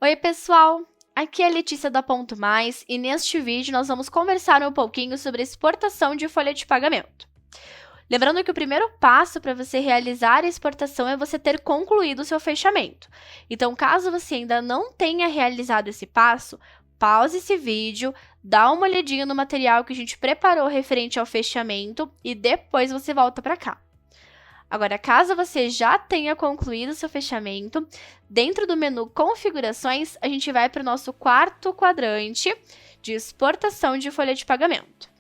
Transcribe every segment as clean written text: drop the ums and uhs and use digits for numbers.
Oi, pessoal! Aqui é a Letícia da Ponto Mais e neste vídeo nós vamos conversar um pouquinho sobre exportação de folha de pagamento. Lembrando que o primeiro passo para você realizar a exportação é você ter concluído o seu fechamento. Então, caso você ainda não tenha realizado esse passo, pause esse vídeo, dá uma olhadinha no material que a gente preparou referente ao fechamento e depois você volta para cá. Agora, caso você já tenha concluído o seu fechamento, dentro do menu Configurações, a gente vai para o nosso quarto quadrante de exportação de folha de pagamento.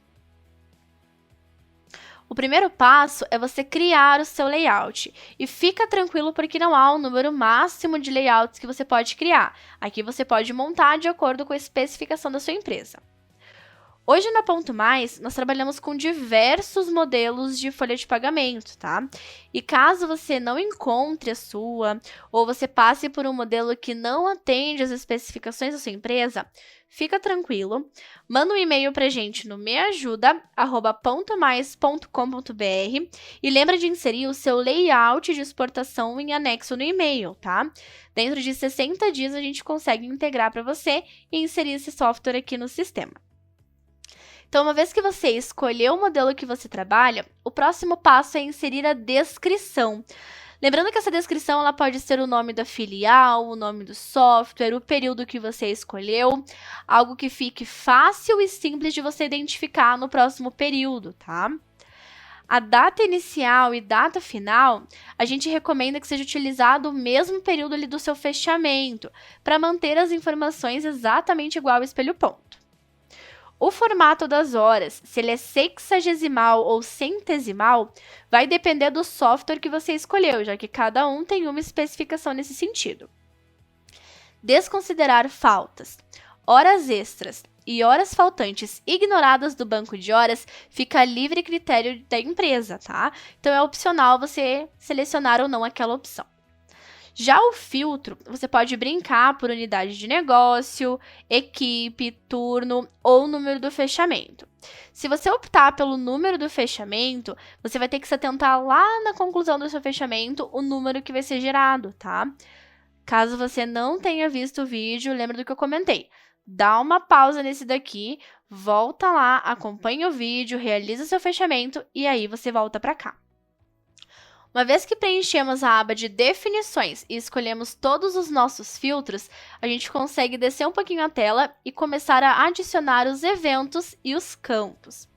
O primeiro passo é você criar o seu layout. E fica tranquilo porque não há um número máximo de layouts que você pode criar. Aqui você pode montar de acordo com a especificação da sua empresa. Hoje na Ponto Mais, nós trabalhamos com diversos modelos de folha de pagamento, tá? E caso você não encontre a sua, ou você passe por um modelo que não atende às especificações da sua empresa, fica tranquilo, manda um e-mail pra gente no meajuda@pontomais.com.br e lembra de inserir o seu layout de exportação em anexo no e-mail, tá? Dentro de 60 dias a gente consegue integrar para você e inserir esse software aqui no sistema. Então, uma vez que você escolheu o modelo que você trabalha, o próximo passo é inserir a descrição. Lembrando que essa descrição ela pode ser o nome da filial, o nome do software, o período que você escolheu, algo que fique fácil e simples de você identificar no próximo período, tá? A data inicial e data final, a gente recomenda que seja utilizado o mesmo período ali do seu fechamento, para manter as informações exatamente igual ao espelho-ponto. O formato das horas, se ele é sexagesimal ou centesimal, vai depender do software que você escolheu, já que cada um tem uma especificação nesse sentido. Desconsiderar faltas, horas extras e horas faltantes ignoradas do banco de horas fica a livre critério da empresa, tá? Então é opcional você selecionar ou não aquela opção. Já o filtro, você pode brincar por unidade de negócio, equipe, turno ou número do fechamento. Se você optar pelo número do fechamento, você vai ter que se atentar lá na conclusão do seu fechamento o número que vai ser gerado, tá? Caso você não tenha visto o vídeo, lembra do que eu comentei. Dá uma pausa nesse daqui, volta lá, acompanha o vídeo, realiza o seu fechamento e aí você volta para cá. Uma vez que preenchemos a aba de definições e escolhemos todos os nossos filtros, a gente consegue descer um pouquinho a tela e começar a adicionar os eventos e os campos.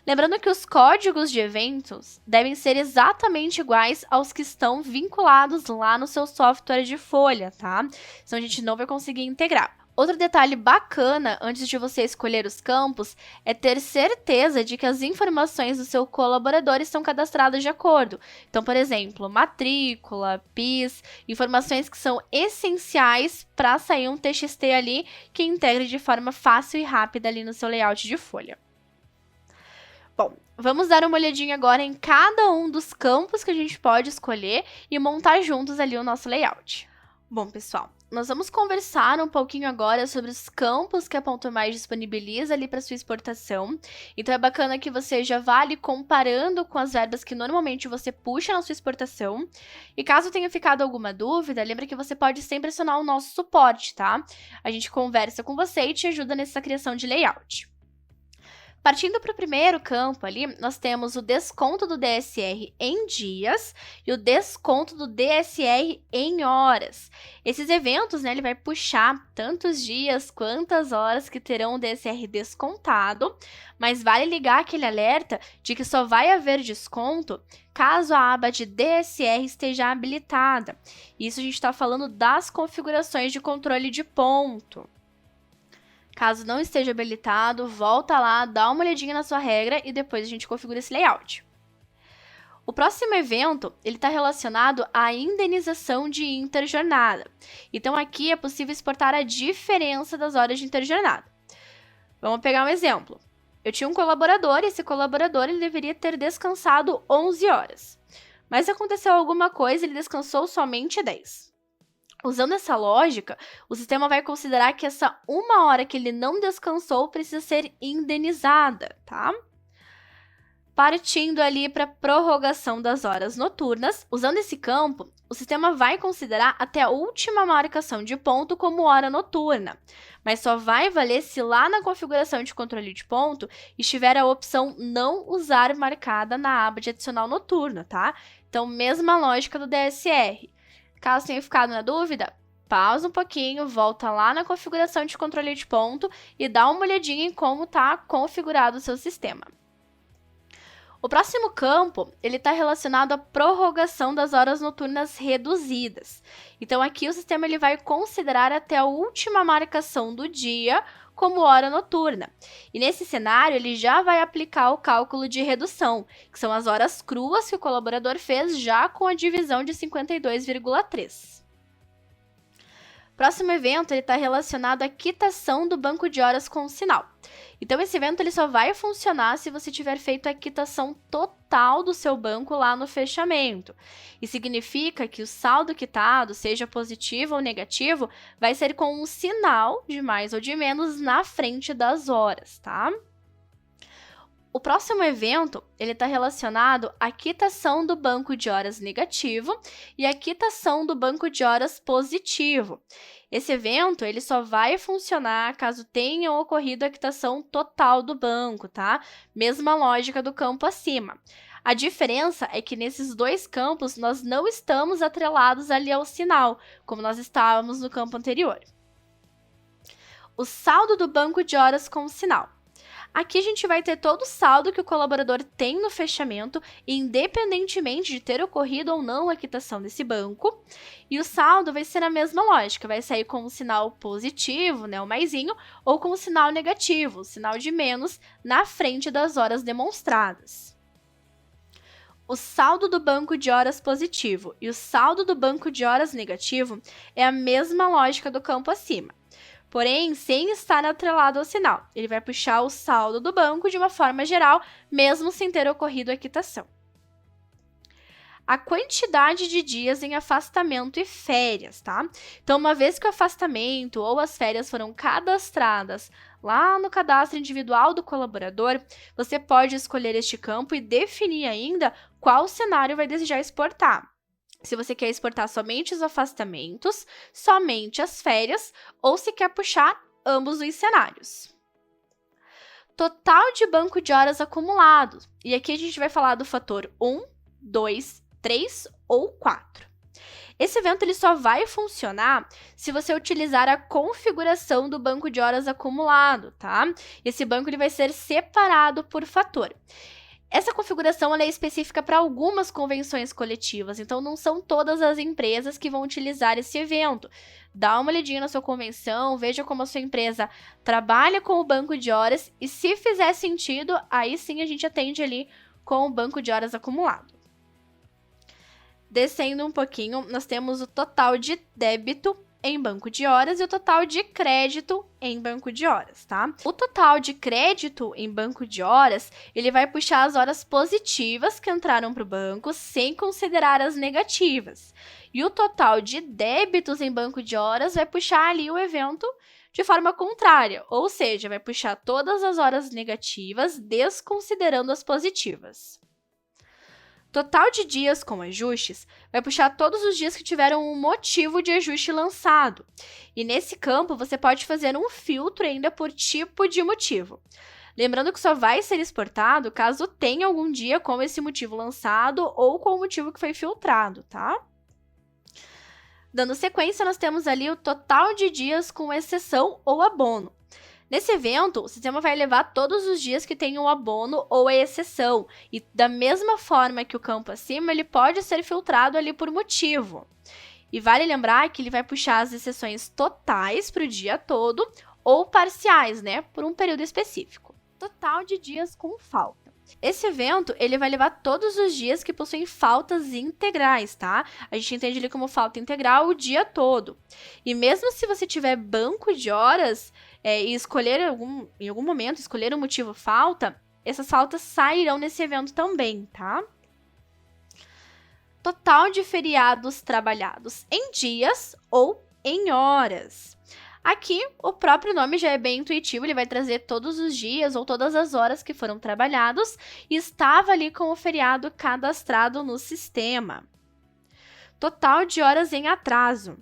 Lembrando que os códigos de eventos devem ser exatamente iguais aos que estão vinculados lá no seu software de folha, tá? Senão a gente não vai conseguir integrar. Outro detalhe bacana antes de você escolher os campos é ter certeza de que as informações do seu colaborador estão cadastradas de acordo. Então, por exemplo, matrícula, PIS, informações que são essenciais para sair um TXT ali que integre de forma fácil e rápida ali no seu layout de folha. Bom, vamos dar uma olhadinha agora em cada um dos campos que a gente pode escolher e montar juntos ali o nosso layout. Bom, pessoal, nós vamos conversar um pouquinho agora sobre os campos que a Ponto Mais disponibiliza ali para sua exportação. Então, é bacana que você já vá ali comparando com as verbas que normalmente você puxa na sua exportação. E caso tenha ficado alguma dúvida, lembra que você pode sempre acionar o nosso suporte, tá? A gente conversa com você e te ajuda nessa criação de layout. Partindo para o primeiro campo ali, nós temos o desconto do DSR em dias e o desconto do DSR em horas. Esses eventos, né, ele vai puxar tantos dias quantas horas que terão o DSR descontado, mas vale ligar aquele alerta de que só vai haver desconto caso a aba de DSR esteja habilitada. Isso a gente está falando das configurações de controle de ponto. Caso não esteja habilitado, volta lá, dá uma olhadinha na sua regra e depois a gente configura esse layout. O próximo evento está relacionado à indenização de interjornada. Então, aqui é possível exportar a diferença das horas de interjornada. Vamos pegar um exemplo. Eu tinha um colaborador e esse colaborador ele deveria ter descansado 11 horas. Mas aconteceu alguma coisa e ele descansou somente 10. Usando essa lógica, o sistema vai considerar que essa uma hora que ele não descansou precisa ser indenizada, tá? Partindo ali para a prorrogação das horas noturnas, usando esse campo, o sistema vai considerar até a última marcação de ponto como hora noturna, mas só vai valer se lá na configuração de controle de ponto estiver a opção não usar marcada na aba de adicional noturno, tá? Então, mesma lógica do DSR. Caso tenha ficado na dúvida, pausa um pouquinho, volta lá na configuração de controle de ponto e dá uma olhadinha em como está configurado o seu sistema. O próximo campo, ele está relacionado à prorrogação das horas noturnas reduzidas. Então, aqui o sistema ele vai considerar até a última marcação do dia como hora noturna. E nesse cenário, ele já vai aplicar o cálculo de redução, que são as horas cruas que o colaborador fez já com a divisão de 52,3. Próximo evento está relacionado à quitação do banco de horas com sinal. Então, esse evento ele só vai funcionar se você tiver feito a quitação total do seu banco lá no fechamento. E significa que o saldo quitado, seja positivo ou negativo, vai ser com um sinal de mais ou de menos na frente das horas, tá? O próximo evento, ele está relacionado à quitação do banco de horas negativo e à quitação do banco de horas positivo. Esse evento, ele só vai funcionar caso tenha ocorrido a quitação total do banco, tá? Mesma lógica do campo acima. A diferença é que nesses dois campos, nós não estamos atrelados ali ao sinal, como nós estávamos no campo anterior. O saldo do banco de horas com sinal. Aqui a gente vai ter todo o saldo que o colaborador tem no fechamento, independentemente de ter ocorrido ou não a quitação desse banco. E o saldo vai ser a mesma lógica, vai sair com um sinal positivo, né, o maisinho, ou com um sinal negativo, o sinal de menos, na frente das horas demonstradas. O saldo do banco de horas positivo e o saldo do banco de horas negativo é a mesma lógica do campo acima. Porém, sem estar atrelado ao sinal. Ele vai puxar o saldo do banco de uma forma geral, mesmo sem ter ocorrido a quitação. A quantidade de dias em afastamento e férias, tá? Então, uma vez que o afastamento ou as férias foram cadastradas lá no cadastro individual do colaborador, você pode escolher este campo e definir ainda qual cenário vai desejar exportar. Se você quer exportar somente os afastamentos, somente as férias, ou se quer puxar ambos os cenários. Total de banco de horas acumulado. E aqui a gente vai falar do fator 1, 2, 3 ou 4. Esse evento ele só vai funcionar se você utilizar a configuração do banco de horas acumulado, tá? Esse banco ele vai ser separado por fator. Essa configuração ela é específica para algumas convenções coletivas, então não são todas as empresas que vão utilizar esse evento. Dá uma olhadinha na sua convenção, veja como a sua empresa trabalha com o banco de horas e se fizer sentido, aí sim a gente atende ali com o banco de horas acumulado. Descendo um pouquinho, nós temos o total de débito em banco de horas e o total de crédito em banco de horas, tá? O total de crédito em banco de horas, ele vai puxar as horas positivas que entraram para o banco sem considerar as negativas. E o total de débitos em banco de horas vai puxar ali o evento de forma contrária, ou seja, vai puxar todas as horas negativas desconsiderando as positivas. Total de dias com ajustes vai puxar todos os dias que tiveram um motivo de ajuste lançado. E nesse campo, você pode fazer um filtro ainda por tipo de motivo. Lembrando que só vai ser exportado caso tenha algum dia com esse motivo lançado ou com o motivo que foi filtrado, tá? Dando sequência, nós temos ali o total de dias com exceção ou abono. Nesse evento, o sistema vai levar todos os dias que tenham abono ou a exceção, e da mesma forma que o campo acima, ele pode ser filtrado ali por motivo. E vale lembrar que ele vai puxar as exceções totais para o dia todo ou parciais, né, por um período específico. Total de dias com falta. Esse evento, ele vai levar todos os dias que possuem faltas integrais, tá? A gente entende ali como falta integral o dia todo. E mesmo se você tiver banco de horas e escolher em algum momento, escolher um motivo falta, essas faltas sairão nesse evento também, tá? Total de feriados trabalhados em dias ou em horas. Aqui, o próprio nome já é bem intuitivo, ele vai trazer todos os dias ou todas as horas que foram trabalhados e estava ali com o feriado cadastrado no sistema. Total de horas em atraso.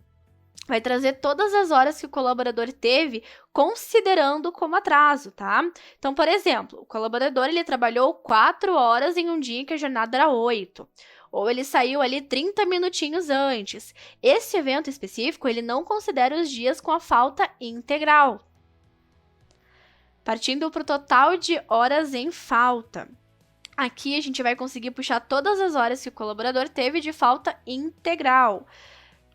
Vai trazer todas as horas que o colaborador teve, considerando como atraso, tá? Então, por exemplo, o colaborador ele trabalhou 4 horas em um dia que a jornada era 8. Ou ele saiu ali 30 minutinhos antes. Esse evento específico, ele não considera os dias com a falta integral. Partindo para o total de horas em falta. Aqui a gente vai conseguir puxar todas as horas que o colaborador teve de falta integral.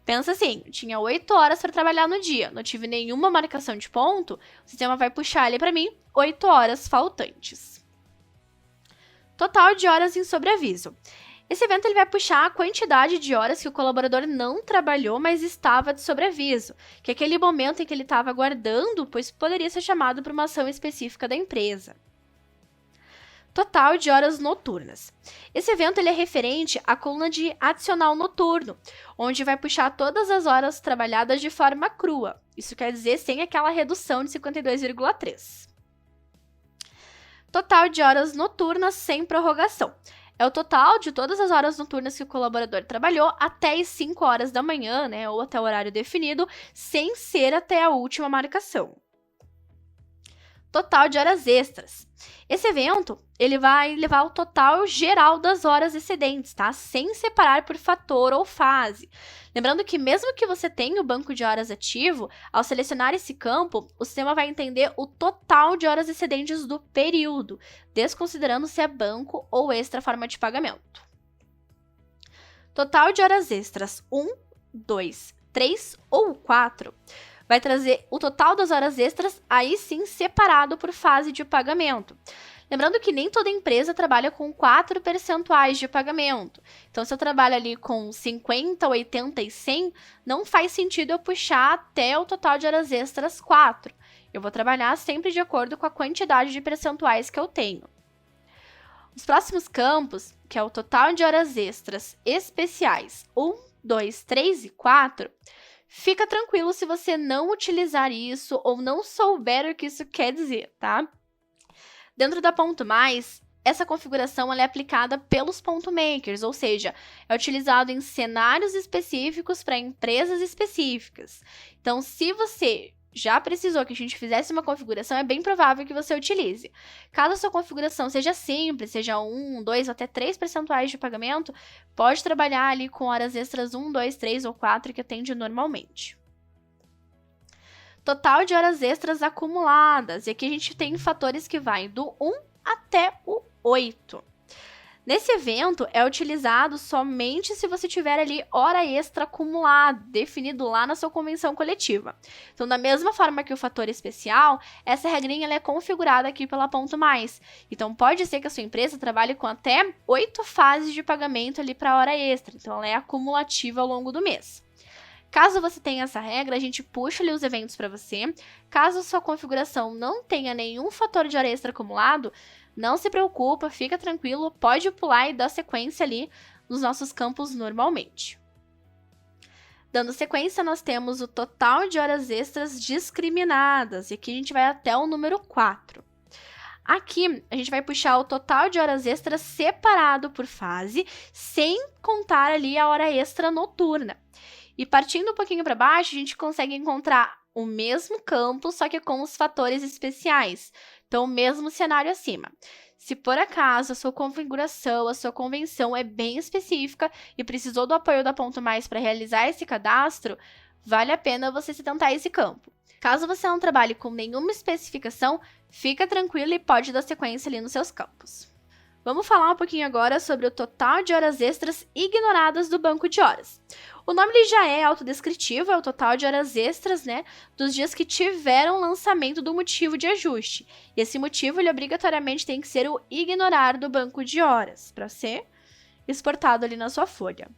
Pensa assim, tinha 8 horas para trabalhar no dia, não tive nenhuma marcação de ponto, o sistema vai puxar ali para mim 8 horas faltantes. Total de horas em sobreaviso. Esse evento ele vai puxar a quantidade de horas que o colaborador não trabalhou, mas estava de sobreaviso, que é aquele momento em que ele estava aguardando, pois poderia ser chamado para uma ação específica da empresa. Total de horas noturnas. Esse evento ele é referente à coluna de adicional noturno, onde vai puxar todas as horas trabalhadas de forma crua. Isso quer dizer sem aquela redução de 52,3. Total de horas noturnas sem prorrogação. É o total de todas as horas noturnas que o colaborador trabalhou até as 5 horas da manhã, né, ou até o horário definido, sem ser até a última marcação. Total de horas extras. Esse evento, ele vai levar o total geral das horas excedentes, tá? Sem separar por fator ou fase. Lembrando que mesmo que você tenha o banco de horas ativo, ao selecionar esse campo, o sistema vai entender o total de horas excedentes do período, desconsiderando se é banco ou extra forma de pagamento. Total de horas extras 1, 2, 3 ou 4. Vai trazer o total das horas extras, aí sim separado por fase de pagamento. Lembrando que nem toda empresa trabalha com 4 percentuais de pagamento. Então, se eu trabalho ali com 50, 80 e 100, não faz sentido eu puxar até o total de horas extras 4. Eu vou trabalhar sempre de acordo com a quantidade de percentuais que eu tenho. Os próximos campos, que é o total de horas extras especiais 1, 2, 3 e 4, fica tranquilo se você não utilizar isso ou não souber o que isso quer dizer, tá? Dentro da Ponto Mais, essa configuração ela é aplicada pelos ponto makers, ou seja, é utilizado em cenários específicos para empresas específicas. Então, se você já precisou que a gente fizesse uma configuração, é bem provável que você utilize. Caso a sua configuração seja simples, seja 1, 2 ou até 3 percentuais de pagamento, pode trabalhar ali com horas extras 1, 2, 3 ou 4 que atende normalmente. Total de horas extras acumuladas. E aqui a gente tem fatores que vai do 1 até o 8. Nesse evento, é utilizado somente se você tiver ali hora extra acumulada, definido lá na sua convenção coletiva. Então, da mesma forma que o fator especial, essa regrinha ela é configurada aqui pela Ponto Mais. Então, pode ser que a sua empresa trabalhe com até 8 fases de pagamento ali para hora extra. Então, ela é acumulativa ao longo do mês. Caso você tenha essa regra, a gente puxa ali os eventos para você. Caso a sua configuração não tenha nenhum fator de hora extra acumulado, não se preocupa, fica tranquilo, pode pular e dar sequência ali nos nossos campos normalmente. Dando sequência, nós temos o total de horas extras discriminadas, e aqui a gente vai até o número 4. Aqui, a gente vai puxar o total de horas extras separado por fase, sem contar ali a hora extra noturna. E partindo um pouquinho para baixo, a gente consegue encontrar o mesmo campo, só que com os fatores especiais. Então, o mesmo cenário acima. Se por acaso a sua configuração, a sua convenção é bem específica e precisou do apoio da Ponto Mais para realizar esse cadastro, vale a pena você se tentar esse campo. Caso você não trabalhe com nenhuma especificação, fica tranquilo e pode dar sequência ali nos seus campos. Vamos falar um pouquinho agora sobre o total de horas extras ignoradas do banco de horas. O nome ele já é autodescritivo, é o total de horas extras, né, dos dias que tiveram lançamento do motivo de ajuste. E esse motivo, ele obrigatoriamente tem que ser o ignorar do banco de horas, para ser exportado ali na sua folha.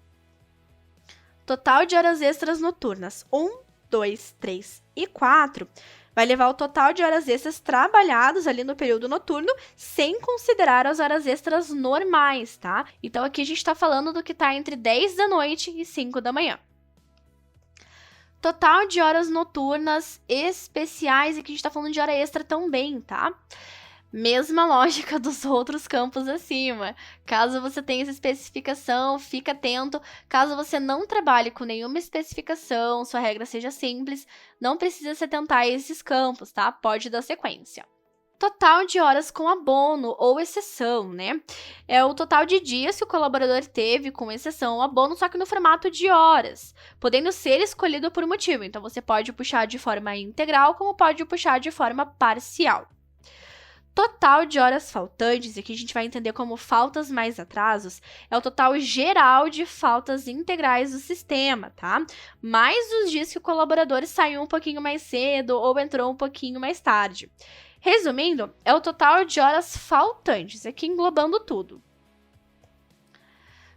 Total de horas extras noturnas, 1, 2, 3 e 4. Vai levar o total de horas extras trabalhadas ali no período noturno, sem considerar as horas extras normais, tá? Então, aqui a gente está falando do que está entre 10 da noite e 5 da manhã. Total de horas noturnas especiais, e aqui a gente tá falando de hora extra também, tá? Mesma lógica dos outros campos acima. Caso você tenha essa especificação, fica atento. Caso você não trabalhe com nenhuma especificação, sua regra seja simples, não precisa se atentar a esses campos, tá? Pode dar sequência. Total de horas com abono ou exceção, né? É o total de dias que o colaborador teve com exceção ou abono, só que no formato de horas, podendo ser escolhido por motivo. Então, você pode puxar de forma integral, como pode puxar de forma parcial. Total de horas faltantes, e aqui a gente vai entender como faltas mais atrasos, é o total geral de faltas integrais do sistema, tá? Mais os dias que o colaborador saiu um pouquinho mais cedo ou entrou um pouquinho mais tarde. Resumindo, é o total de horas faltantes, aqui englobando tudo.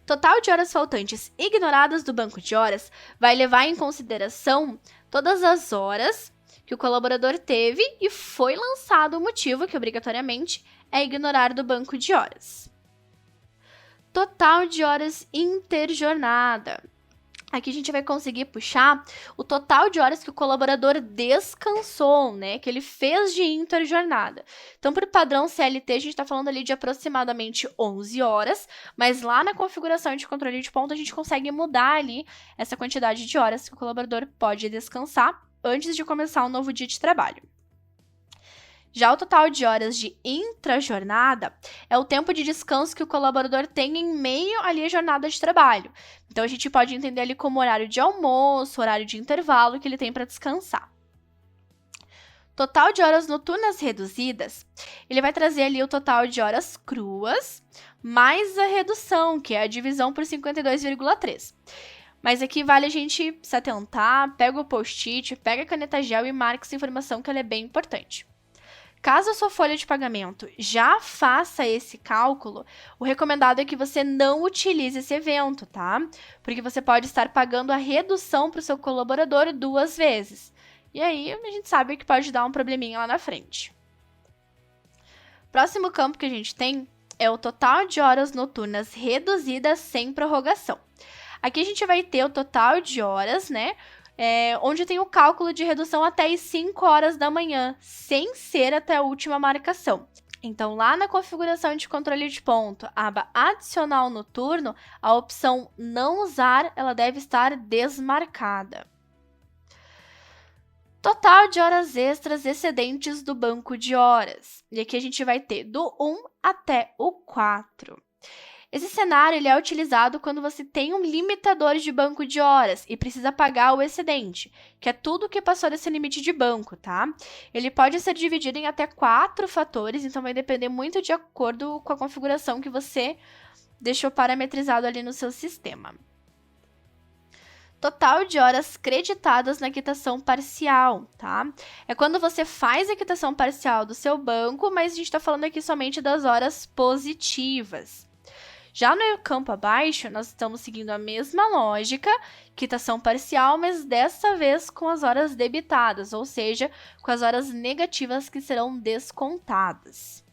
Total de horas faltantes ignoradas do banco de horas vai levar em consideração todas as horas que o colaborador teve e foi lançado o motivo que, obrigatoriamente, é ignorar do banco de horas. Total de horas interjornada. Aqui a gente vai conseguir puxar o total de horas que o colaborador descansou, né? Que ele fez de interjornada. Então, por padrão CLT, a gente está falando ali de aproximadamente 11 horas, mas lá na configuração de controle de ponto, a gente consegue mudar ali essa quantidade de horas que o colaborador pode descansar antes de começar um novo dia de trabalho. Já o total de horas de intrajornada é o tempo de descanso que o colaborador tem em meio ali à jornada de trabalho. Então, a gente pode entender ali como horário de almoço, horário de intervalo que ele tem para descansar. Total de horas noturnas reduzidas, ele vai trazer ali o total de horas cruas, mais a redução, que é a divisão por 52,3. Mas aqui vale a gente se atentar, pega o post-it, pega a caneta gel e marca essa informação que ela é bem importante. Caso a sua folha de pagamento já faça esse cálculo, o recomendado é que você não utilize esse evento, tá? Porque você pode estar pagando a redução para o seu colaborador 2 vezes. E aí, a gente sabe que pode dar um probleminha lá na frente. Próximo campo que a gente tem é o total de horas noturnas reduzidas sem prorrogação. Aqui a gente vai ter o total de horas, né? Onde tem o cálculo de redução até as 5 horas da manhã, sem ser até a última marcação. Então, lá na configuração de controle de ponto, aba adicional noturno, a opção não usar, ela deve estar desmarcada. Total de horas extras excedentes do banco de horas. E aqui a gente vai ter do 1 até o 4. Esse cenário ele é utilizado quando você tem um limitador de banco de horas e precisa pagar o excedente, que é tudo que passou desse limite de banco, tá? Ele pode ser dividido em até 4 fatores, então vai depender muito de acordo com a configuração que você deixou parametrizado ali no seu sistema. Total de horas creditadas na quitação parcial, tá? É quando você faz a quitação parcial do seu banco, mas a gente está falando aqui somente das horas positivas. Já no campo abaixo, nós estamos seguindo a mesma lógica, quitação parcial, mas dessa vez com as horas debitadas, ou seja, com as horas negativas que serão descontadas.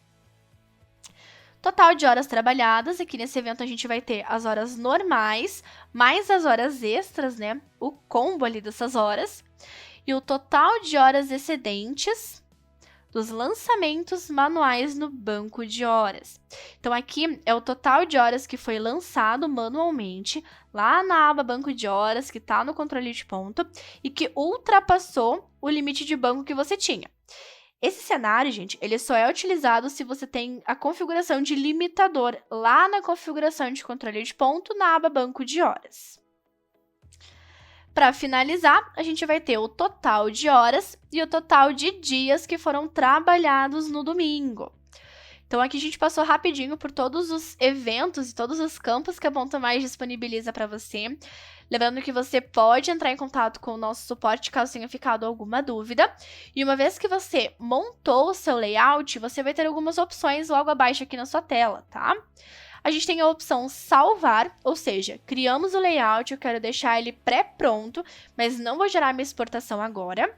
Total de horas trabalhadas, aqui nesse evento a gente vai ter as horas normais, mais as horas extras, né? O combo ali dessas horas. E o total de horas excedentes dos lançamentos manuais no banco de horas. Então, aqui é o total de horas que foi lançado manualmente, lá na aba banco de horas, que está no controle de ponto, e que ultrapassou o limite de banco que você tinha. Esse cenário, gente, ele só é utilizado se você tem a configuração de limitador lá na configuração de controle de ponto, na aba banco de horas. Para finalizar, a gente vai ter o total de horas e o total de dias que foram trabalhados no domingo. Então, aqui a gente passou rapidinho por todos os eventos e todos os campos que a Ponto Mais disponibiliza para você. Lembrando que você pode entrar em contato com o nosso suporte caso tenha ficado alguma dúvida. E uma vez que você montou o seu layout, você vai ter algumas opções logo abaixo aqui na sua tela, tá? A gente tem a opção salvar, ou seja, criamos o layout, eu quero deixar ele pré-pronto, mas não vou gerar minha exportação agora.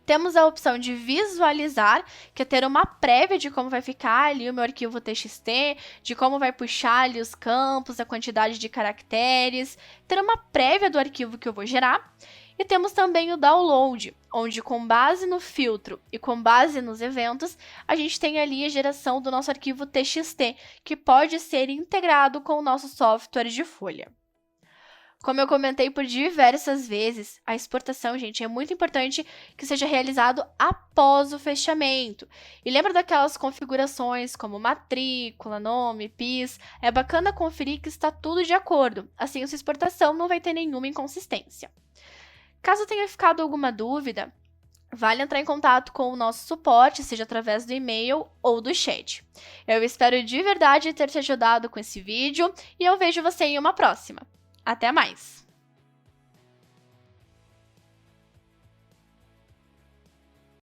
Temos a opção de visualizar, que é ter uma prévia de como vai ficar ali o meu arquivo TXT, de como vai puxar ali os campos, a quantidade de caracteres, ter uma prévia do arquivo que eu vou gerar. E temos também o download, onde com base no filtro e com base nos eventos, a gente tem ali a geração do nosso arquivo TXT, que pode ser integrado com o nosso software de folha. Como eu comentei por diversas vezes, a exportação, gente, é muito importante que seja realizado após o fechamento. E lembra daquelas configurações como matrícula, nome, PIS? É bacana conferir que está tudo de acordo, assim a sua exportação não vai ter nenhuma inconsistência. Caso tenha ficado alguma dúvida, vale entrar em contato com o nosso suporte, seja através do e-mail ou do chat. Eu espero de verdade ter te ajudado com esse vídeo e eu vejo você em uma próxima. Até mais!